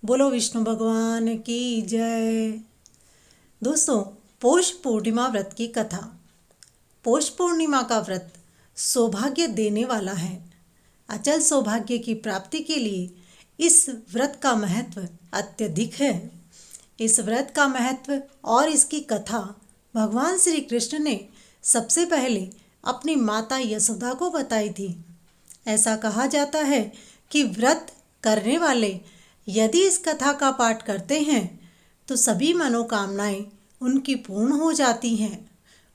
बोलो विष्णु भगवान की जय। दोस्तों, पौष पूर्णिमा व्रत की कथा। पौष पूर्णिमा का व्रत सौभाग्य देने वाला है। अचल सौभाग्य की प्राप्ति के लिए इस व्रत का महत्व अत्यधिक है। इस व्रत का महत्व और इसकी कथा भगवान श्री कृष्ण ने सबसे पहले अपनी माता यशोदा को बताई थी। ऐसा कहा जाता है कि व्रत करने वाले यदि इस कथा का पाठ करते हैं तो सभी मनोकामनाएं उनकी पूर्ण हो जाती हैं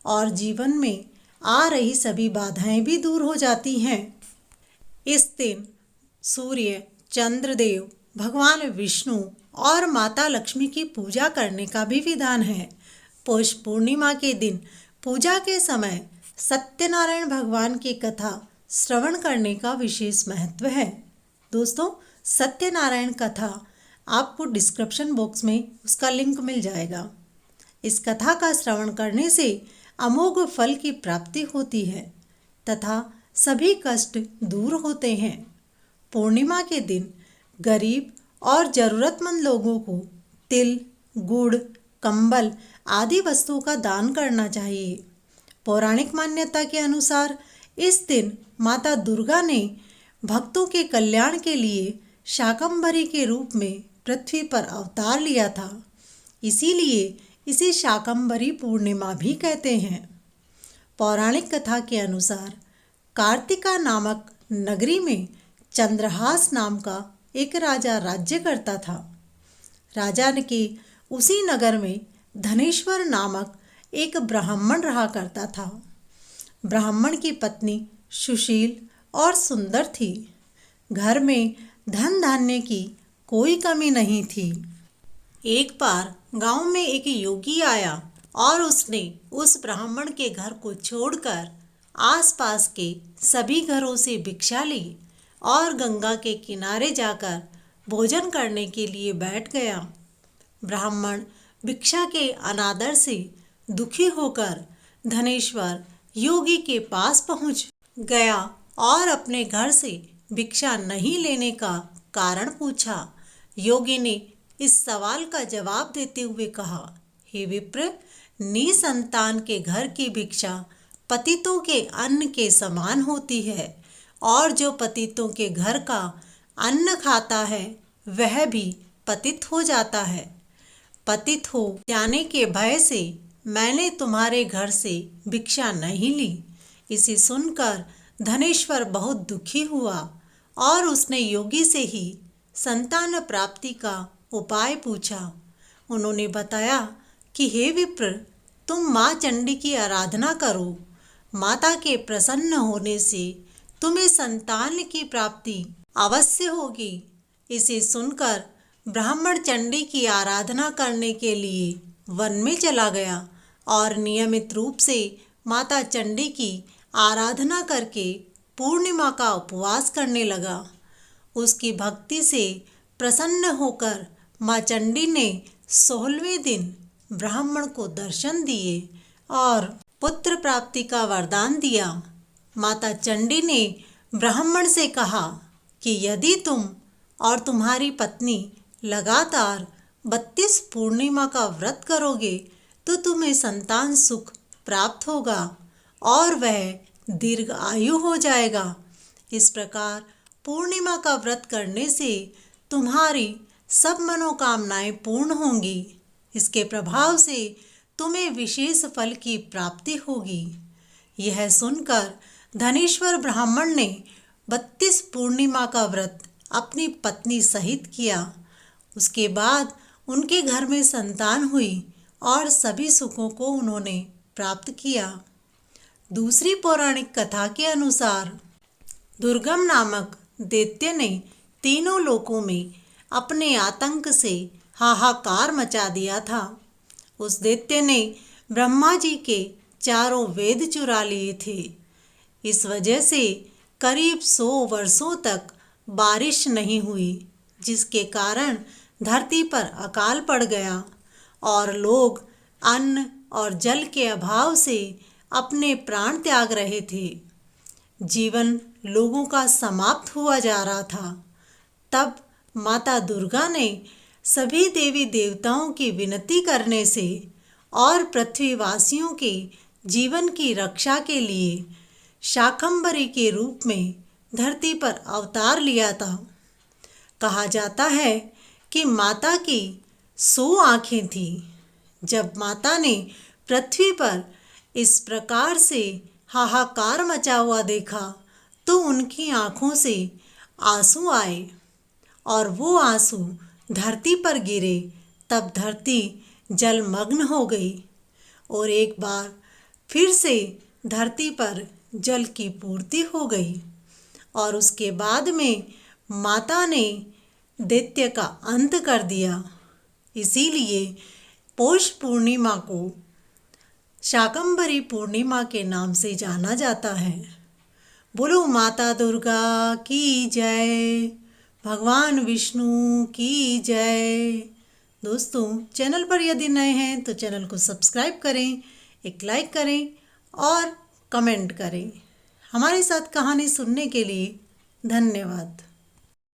और जीवन में आ रही सभी बाधाएं भी दूर हो जाती हैं। इस दिन सूर्य, चंद्रदेव, भगवान विष्णु और माता लक्ष्मी की पूजा करने का भी विधान है। पौष पूर्णिमा के दिन पूजा के समय सत्यनारायण भगवान की कथा श्रवण करने का विशेष महत्व है। दोस्तों, सत्यनारायण कथा आपको डिस्क्रिप्शन बॉक्स में उसका लिंक मिल जाएगा। इस कथा का श्रवण करने से अमोघ फल की प्राप्ति होती है तथा सभी कष्ट दूर होते हैं। पूर्णिमा के दिन गरीब और ज़रूरतमंद लोगों को तिल, गुड़, कंबल आदि वस्तुओं का दान करना चाहिए। पौराणिक मान्यता के अनुसार इस दिन माता दुर्गा ने भक्तों के कल्याण के लिए शाकंभरी के रूप में पृथ्वी पर अवतार लिया था। इसीलिए इसे शाकंभरी पूर्णिमा भी कहते हैं। पौराणिक कथा के अनुसार कार्तिका नामक नगरी में चंद्रहास नाम का एक राजा राज्य करता था। राजा के उसी नगर में धनेश्वर नामक एक ब्राह्मण रहा करता था। ब्राह्मण की पत्नी सुशील और सुंदर थी। घर में धन धान्य की कोई कमी नहीं थी। एक बार गांव में एक योगी आया और उसने उस ब्राह्मण के घर को छोड़कर आसपास के सभी घरों से भिक्षा ली और गंगा के किनारे जाकर भोजन करने के लिए बैठ गया। ब्राह्मण भिक्षा के अनादर से दुखी होकर धनेश्वर योगी के पास पहुंच गया और अपने घर से भिक्षा नहीं लेने का कारण पूछा। योगी ने इस सवाल का जवाब देते हुए कहा, हे विप्र, निसंतान के घर की भिक्षा पतितों के अन्न के समान होती है और जो पतितों के घर का अन्न खाता है वह भी पतित हो जाता है। पतित हो जाने के भय से मैंने तुम्हारे घर से भिक्षा नहीं ली। इसे सुनकर धनेश्वर बहुत दुखी हुआ और उसने योगी से ही संतान प्राप्ति का उपाय पूछा। उन्होंने बताया कि हे विप्र, तुम माँ चंडी की आराधना करो। माता के प्रसन्न होने से तुम्हें संतान की प्राप्ति अवश्य होगी। इसे सुनकर ब्राह्मण चंडी की आराधना करने के लिए वन में चला गया और नियमित रूप से माता चंडी की आराधना करके पूर्णिमा का उपवास करने लगा। उसकी भक्ति से प्रसन्न होकर माँ चंडी ने 16वें दिन ब्राह्मण को दर्शन दिए और पुत्र प्राप्ति का वरदान दिया। माता चंडी ने ब्राह्मण से कहा कि यदि तुम और तुम्हारी पत्नी लगातार 32 पूर्णिमा का व्रत करोगे तो तुम्हें संतान सुख प्राप्त होगा और वह दीर्घ आयु हो जाएगा। इस प्रकार पूर्णिमा का व्रत करने से तुम्हारी सब मनोकामनाएं पूर्ण होंगी। इसके प्रभाव से तुम्हें विशेष फल की प्राप्ति होगी। यह सुनकर धनेश्वर ब्राह्मण ने 32 पूर्णिमा का व्रत अपनी पत्नी सहित किया। उसके बाद उनके घर में संतान हुई और सभी सुखों को उन्होंने प्राप्त किया। दूसरी पौराणिक कथा के अनुसार दुर्गम नामक दैत्य ने तीनों लोकों में अपने आतंक से हाहाकार मचा दिया था। उस दैत्य ने ब्रह्मा जी के चारों वेद चुरा लिए थे। इस वजह से करीब 100 वर्षों तक बारिश नहीं हुई, जिसके कारण धरती पर अकाल पड़ गया और लोग अन्न और जल के अभाव से अपने प्राण त्याग रहे थे। जीवन लोगों का समाप्त हुआ जा रहा था। तब माता दुर्गा ने सभी देवी देवताओं की विनती करने से और पृथ्वीवासियों के जीवन की रक्षा के लिए शाकंभरी के रूप में धरती पर अवतार लिया था। कहा जाता है कि माता की 100 आँखें थीं। जब माता ने पृथ्वी पर इस प्रकार से हाहाकार मचा हुआ देखा तो उनकी आँखों से आंसू आए और वो आंसू धरती पर गिरे। तब धरती जलमग्न हो गई और एक बार फिर से धरती पर जल की पूर्ति हो गई और उसके बाद में माता ने दैत्य का अंत कर दिया। इसीलिए पौष पूर्णिमा को शाकंभरी पूर्णिमा के नाम से जाना जाता है। बोलो माता दुर्गा की जय, भगवान विष्णु की जय। दोस्तों, चैनल पर यदि नए हैं तो चैनल को सब्सक्राइब करें, एक लाइक करें और कमेंट करें। हमारे साथ कहानी सुनने के लिए धन्यवाद।